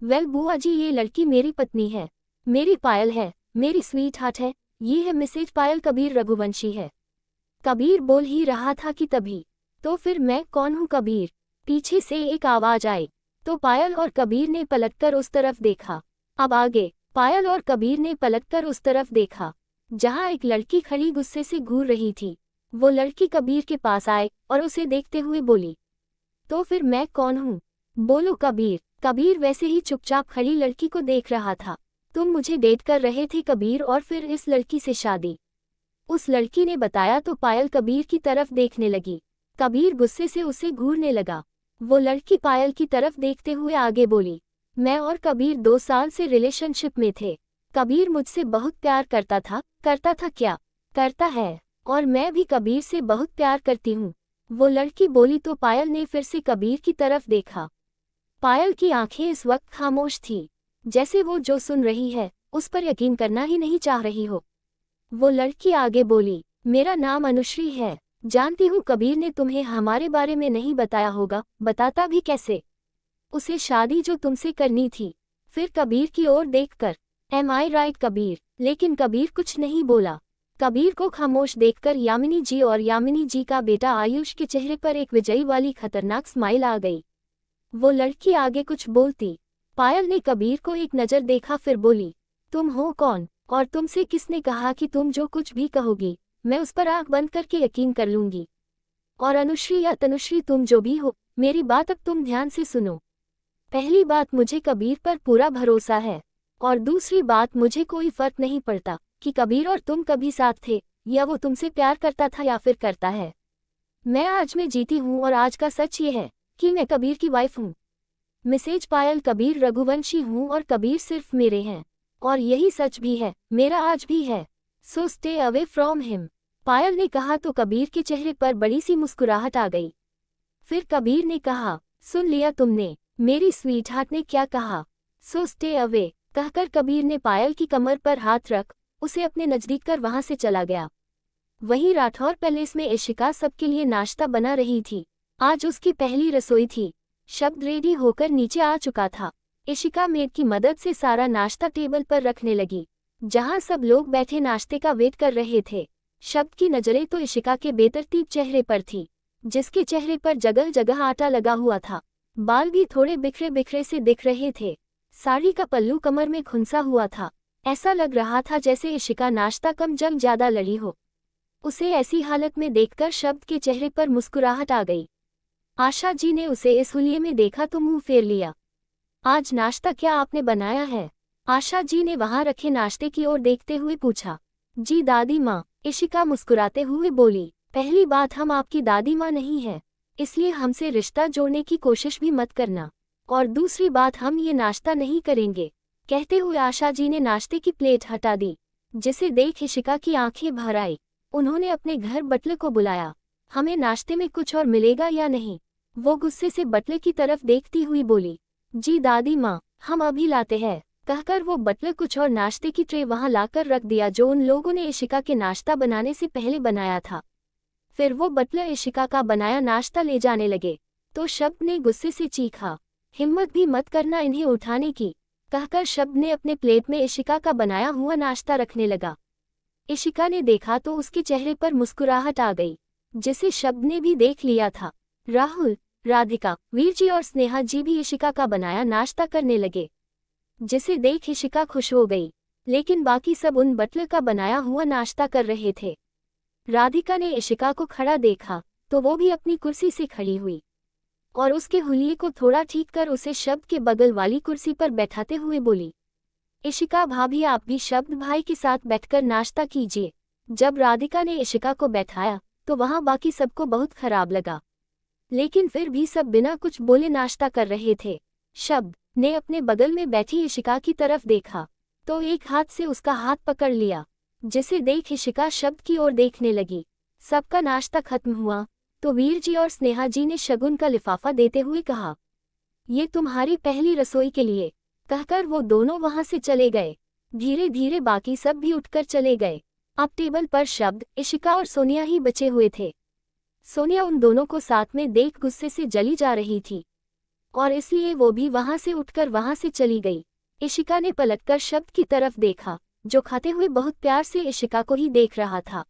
Well बुआ जी, ये लड़की मेरी पत्नी है, मेरी पायल है, मेरी स्वीट हार्ट है, ये है मिसेज पायल, कबीर रघुवंशी है। कबीर बोल ही रहा था कि तभी, तो फिर मैं कौन हूँ कबीर, पीछे से एक आवाज आई। तो पायल और कबीर ने पलटकर उस तरफ देखा। अब आगे पायल और कबीर ने पलटकर उस तरफ देखा जहाँ एक लड़की खड़ी गुस्से से घूर रही थी। वो लड़की कबीर के पास आए और उसे देखते हुए बोली, तो फिर मैं कौन हूँ, बोलो कबीर। कबीर वैसे ही चुपचाप खड़ी लड़की को देख रहा था। तुम मुझे डेट कर रहे थे कबीर, और फिर इस लड़की से शादी, उस लड़की ने बताया। तो पायल कबीर की तरफ देखने लगी। कबीर गुस्से से उसे घूरने लगा। वो लड़की पायल की तरफ देखते हुए आगे बोली, मैं और कबीर 2 साल से रिलेशनशिप में थे। कबीर मुझसे बहुत प्यार करता था क्या, करता है, और मैं भी कबीर से बहुत प्यार करती हूँ, वो लड़की बोली। तो पायल ने फिर से कबीर की तरफ देखा। पायल की आंखें इस वक्त खामोश थी, जैसे वो जो सुन रही है उस पर यकीन करना ही नहीं चाह रही हो। वो लड़की आगे बोली, मेरा नाम अनुश्री है। जानती हूँ कबीर ने तुम्हें हमारे बारे में नहीं बताया होगा, बताता भी कैसे, उसे शादी जो तुमसे करनी थी। फिर कबीर की ओर देखकर, एम आई राइट कबीर। लेकिन कबीर कुछ नहीं बोला। कबीर को खामोश देखकर यामिनी जी और यामिनी जी का बेटा आयुष के चेहरे पर एक विजयी वाली खतरनाक स्माइल आ गई। वो लड़की आगे कुछ बोलती, पायल ने कबीर को एक नज़र देखा, फिर बोली, तुम हो कौन, और तुमसे किसने कहा कि तुम जो कुछ भी कहोगी मैं उस पर आंख बंद करके यकीन कर लूंगी। और अनुश्री या तनुश्री, तुम जो भी हो, मेरी बात अब तुम ध्यान से सुनो। पहली बात, मुझे कबीर पर पूरा भरोसा है, और दूसरी बात, मुझे कोई फर्क नहीं पड़ता कि कबीर और तुम कभी साथ थे, या वो तुमसे प्यार करता था या फिर करता है। मैं आज में जीती हूँ, और आज का सच ये है कि मैं कबीर की वाइफ हूँ। मिसेज पायल कबीर रघुवंशी हूँ, और कबीर सिर्फ मेरे हैं, और यही सच भी है, मेरा आज भी है। So stay away from him, Payal ने कहा। तो कबीर के चेहरे पर बड़ी सी मुस्कुराहट आ गई। फिर कबीर ने कहा, सुन लिया तुमने, मेरी स्वीट हार्ट ने क्या कहा, सो स्टे अवे। कहकर कबीर ने पायल की कमर पर हाथ रख उसे अपने नजदीक कर वहां से चला गया। वहीं राठौर पैलेस में इशिका सबके लिए नाश्ता बना रही थी। आज उसकी पहली रसोई थी। शब्द रेडी होकर नीचे आ चुका था। इशिका मेड की मदद से सारा नाश्ता टेबल पर रखने लगी, जहां सब लोग बैठे नाश्ते का वेट कर रहे थे। शब्द की नजरें तो इशिका के बेतरतीब चेहरे पर थी, जिसके चेहरे पर जगह जगह आटा लगा हुआ था। बाल भी थोड़े बिखरे बिखरे से दिख रहे थे। साड़ी का पल्लू कमर में खुंसा हुआ था। ऐसा लग रहा था जैसे इशिका नाश्ता कम जम ज्यादा लड़ी हो। उसे ऐसी हालत में देखकर शब्द के चेहरे पर मुस्कुराहट आ गई। आशा जी ने उसे इस हुलिये में देखा तो मुंह फेर लिया। आज नाश्ता क्या आपने बनाया है, आशा जी ने वहां रखे नाश्ते की ओर देखते हुए पूछा। जी दादी माँ, इशिका मुस्कुराते हुए बोली। पहली बात, हम आपकी दादी माँ नहीं है, इसलिए हमसे रिश्ता जोड़ने की कोशिश भी मत करना, और दूसरी बात, हम ये नाश्ता नहीं करेंगे। कहते हुए आशा जी ने नाश्ते की प्लेट हटा दी, जिसे देख इशिका की आंखें भर आई। उन्होंने अपने घर बटले को बुलाया। हमें नाश्ते में कुछ और मिलेगा या नहीं, वो गुस्से से बटले की तरफ देखती हुई बोली। जी दादी माँ, हम अभी लाते हैं, कहकर वो बटलर कुछ और नाश्ते की ट्रे वहां लाकर रख दिया, जो उन लोगों ने इशिका के नाश्ता बनाने से पहले बनाया था। फिर वो बटलर इशिका का बनाया नाश्ता ले जाने लगे, तो शब्द ने गुस्से से चीखा, हिम्मत भी मत करना इन्हें उठाने की, कहकर शब्द ने अपने प्लेट में इशिका का बनाया हुआ नाश्ता रखने लगा। इशिका ने देखा तो उसके चेहरे पर मुस्कुराहट आ गई, जिसे शब्द ने भी देख लिया था। राहुल, राधिका, वीर जी और स्नेहा जी भी इशिका का बनाया नाश्ता करने लगे, जिसे देख इशिका खुश हो गई। लेकिन बाकी सब उन बटलर का बनाया हुआ नाश्ता कर रहे थे। राधिका ने इशिका को खड़ा देखा तो वो भी अपनी कुर्सी से खड़ी हुई और उसके हुलिये को थोड़ा ठीक कर उसे शब्द के बगल वाली कुर्सी पर बैठाते हुए बोली, इशिका भाभी, आप भी शब्द भाई के साथ बैठकर नाश्ता कीजिए। जब राधिका ने इशिका को बैठाया तो वहां बाकी सबको बहुत खराब लगा, लेकिन फिर भी सब बिना कुछ बोले नाश्ता कर रहे थे। शब्द ने अपने बगल में बैठी इशिका की तरफ देखा तो एक हाथ से उसका हाथ पकड़ लिया, जिसे देख इशिका शब्द की ओर देखने लगी। सबका नाश्ता खत्म हुआ तो वीर जी और स्नेहा जी ने शगुन का लिफाफा देते हुए कहा, ये तुम्हारी पहली रसोई के लिए, कहकर वो दोनों वहां से चले गए। धीरे धीरे बाकी सब भी उठकर चले गए। अब टेबल पर शब्द, इशिका और सोनिया ही बचे हुए थे। सोनिया उन दोनों को साथ में देख गुस्से से जली जा रही थी। और इसलिए वो भी वहां से उठकर वहां से चली गई। इशिका ने पलटकर शब्द की तरफ देखा, जो खाते हुए बहुत प्यार से इशिका को ही देख रहा था।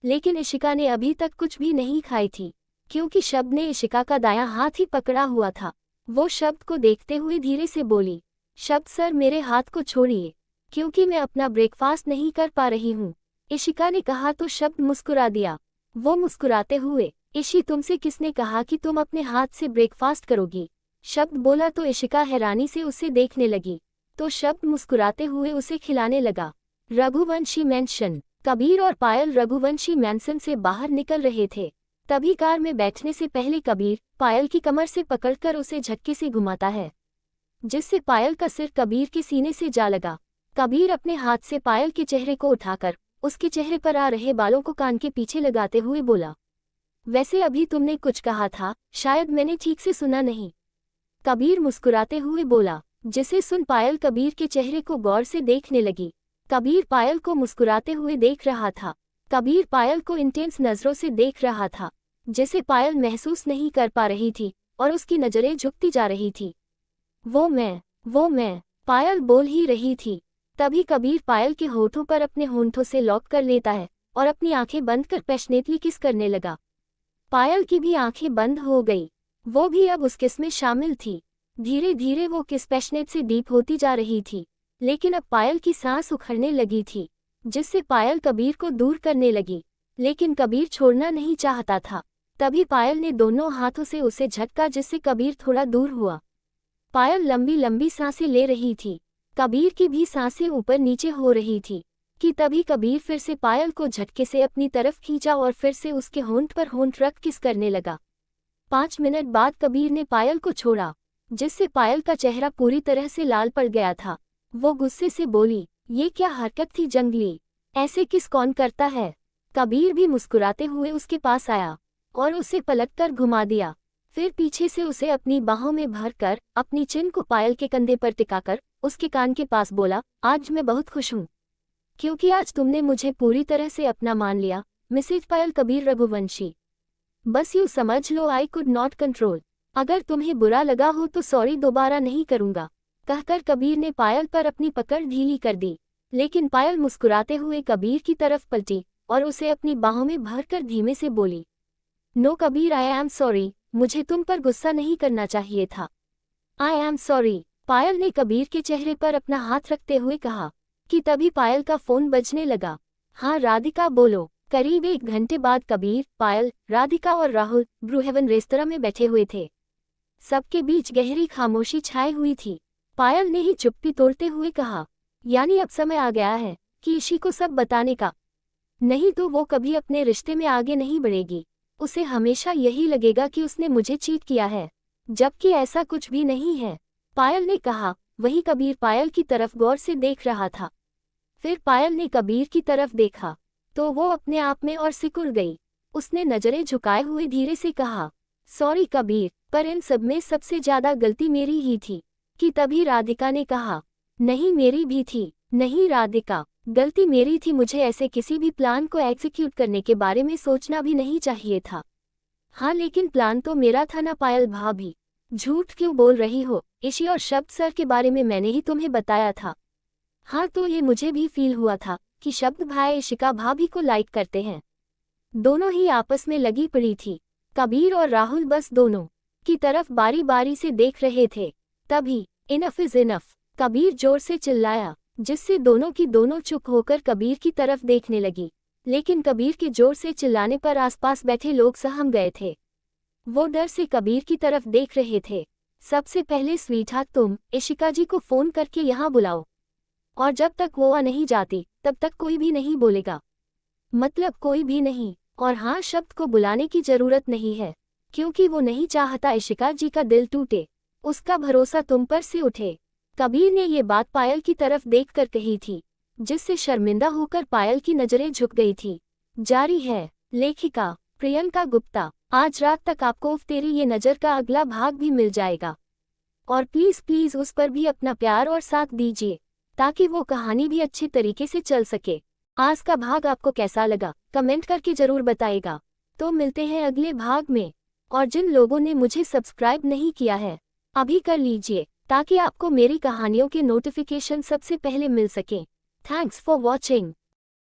लेकिन इशिका ने अभी तक कुछ भी नहीं खाई थी, क्योंकि शब्द ने इशिका का दायां हाथ ही पकड़ा हुआ था। वो शब्द को देखते हुए धीरे से बोली, शब्द सर मेरे हाथ को छोड़िए, क्योंकि मैं अपना ब्रेकफास्ट नहीं कर पा रही हूँ। इशिका ने कहा तो शब्द मुस्कुरा दिया। वो मुस्कुराते हुए, इशी तुमसे किसने कहा कि तुम अपने हाथ से ब्रेकफास्ट करोगी? शब्द बोला तो इशिका हैरानी से उसे देखने लगी, तो शब्द मुस्कुराते हुए उसे खिलाने लगा। रघुवंशी मैंशन। कबीर और पायल रघुवंशी मैंसन से बाहर निकल रहे थे। तभी कार में बैठने से पहले कबीर पायल की कमर से पकड़कर उसे झटके से घुमाता है, जिससे पायल का सिर कबीर के सीने से जा लगा। कबीर अपने हाथ से पायल के चेहरे को उठाकर उसके चेहरे पर आ रहे बालों को कान के पीछे लगाते हुए बोला, वैसे अभी तुमने कुछ कहा था, शायद मैंने ठीक से सुना नहीं। कबीर मुस्कुराते हुए बोला, जिसे सुन पायल कबीर के चेहरे को गौर से देखने लगी। कबीर पायल को मुस्कुराते हुए देख रहा था। कबीर पायल को इंटेंस नजरों से देख रहा था, जिसे पायल महसूस नहीं कर पा रही थी, और उसकी नजरें झुकती जा रही थी। वो मैं, पायल बोल ही रही थी। तभी कबीर पायल के होठों पर अपने होंठों से लॉक कर लेता है और अपनी आंखें बंद कर पैशनेटली किस करने लगा। पायल की भी आंखें बंद हो गई, वो भी अब उस किस में शामिल थी। धीरे धीरे वो किस पैशनेट से डीप होती जा रही थी, लेकिन अब पायल की सांस उखड़ने लगी थी, जिससे पायल कबीर को दूर करने लगी। लेकिन कबीर छोड़ना नहीं चाहता था। तभी पायल ने दोनों हाथों से उसे झटका, जिससे कबीर थोड़ा दूर हुआ। पायल लंबी लंबी सांसें ले रही थी। कबीर की भी सांसें ऊपर नीचे हो रही थी कि तभी कबीर फिर से पायल को झटके से अपनी तरफ खींचा और फिर से उसके होंठ पर होंठ रख किस करने लगा। 5 मिनट बाद कबीर ने पायल को छोड़ा, जिससे पायल का चेहरा पूरी तरह से लाल पड़ गया था। वो गुस्से से बोली, ये क्या हरकत थी जंगली, ऐसे किस कौन करता है? कबीर भी मुस्कुराते हुए उसके पास आया और उसे पलटकर घुमा दिया। फिर पीछे से उसे अपनी बाहों में भरकर अपनी चिन को पायल के कंधे पर टिकाकर उसके कान के पास बोला, आज मैं बहुत खुश हूँ, क्योंकि आज तुमने मुझे पूरी तरह से अपना मान लिया, मिसेज पायल कबीर रघुवंशी। बस यूँ समझ लो, आई कुड नॉट कंट्रोल। अगर तुम्हें बुरा लगा हो तो सॉरी, दोबारा नहीं करूँगा, कहकर कबीर ने पायल पर अपनी पकड़ ढीली कर दी। लेकिन पायल मुस्कुराते हुए कबीर की तरफ पलटी और उसे अपनी बाहों में भरकर धीमे से बोली, no Kabir, I am sorry, मुझे तुम पर गुस्सा नहीं करना चाहिए था। आई एम सॉरी, पायल ने कबीर के चेहरे पर अपना हाथ रखते हुए कहा। कि तभी पायल का फोन बजने लगा। हाँ राधिका बोलो। करीब 1 घंटे बाद कबीर, पायल, राधिका और राहुल ब्रू हेवन रेस्तरां में बैठे हुए थे। सबके बीच गहरी खामोशी छाई हुई थी। पायल ने ही चुप्पी तोड़ते हुए कहा, यानी अब समय आ गया है कि इशी को सब बताने का, नहीं तो वो कभी अपने रिश्ते में आगे नहीं बढ़ेगी। उसे हमेशा यही लगेगा कि उसने मुझे चीट किया है, जबकि ऐसा कुछ भी नहीं है, पायल ने कहा। वहीं कबीर पायल की तरफ गौर से देख रहा था। फिर पायल ने कबीर की तरफ देखा तो वो अपने आप में और सिकुड़ गई। उसने नजरें झुकाए हुए धीरे से कहा, सॉरी कबीर, पर इन सब में सबसे ज्यादा गलती मेरी ही थी। कि तभी राधिका ने कहा, नहीं मेरी भी थी। नहीं राधिका, गलती मेरी थी, मुझे ऐसे किसी भी प्लान को एग्जीक्यूट करने के बारे में सोचना भी नहीं चाहिए था। हाँ लेकिन प्लान तो मेरा था ना पायल भाभी। झूठ क्यों बोल रही हो? इशी और शब्द सर के बारे में मैंने ही तुम्हें बताया था। हाँ तो ये मुझे भी फील हुआ था कि शब्द भाई इशिका भाभी को लाइक करते हैं। दोनों ही आपस में लगी पड़ी थी। कबीर और राहुल बस दोनों की तरफ बारी बारी से देख रहे थे। तभी इनफ इज इनफ, कबीर जोर से चिल्लाया, जिससे दोनों की दोनों चुप होकर कबीर की तरफ देखने लगी। लेकिन कबीर के जोर से चिल्लाने पर आसपास बैठे लोग सहम गए थे। वो डर से कबीर की तरफ देख रहे थे। सबसे पहले स्वीटहार्ट, तुम इशिका जी को फोन करके यहाँ बुलाओ, और जब तक वो आ नहीं जाती तब तक कोई भी नहीं बोलेगा। मतलब कोई भी नहीं। और हाँ, शब्द को बुलाने की जरूरत नहीं है, क्योंकि वो नहीं चाहता इशिका जी का दिल टूटे, उसका भरोसा तुम पर से उठे। कबीर ने ये बात पायल की तरफ देखकर कही थी, जिससे शर्मिंदा होकर पायल की नजरें झुक गई थी। जारी है। लेखिका प्रियंका गुप्ता। आज रात तक आपको तेरी ये नज़र का अगला भाग भी मिल जाएगा, और प्लीज़ प्लीज़ उस पर भी अपना प्यार और साथ दीजिए, ताकि वो कहानी भी अच्छे तरीके से चल सके। आज का भाग आपको कैसा लगा कमेंट करके ज़रूर बताइएगा। तो मिलते हैं अगले भाग में। और जिन लोगों ने मुझे सब्सक्राइब नहीं किया है अभी कर लीजिए ताकि आपको मेरी कहानियों के नोटिफिकेशन सबसे पहले मिल सकें। Thanks for watching.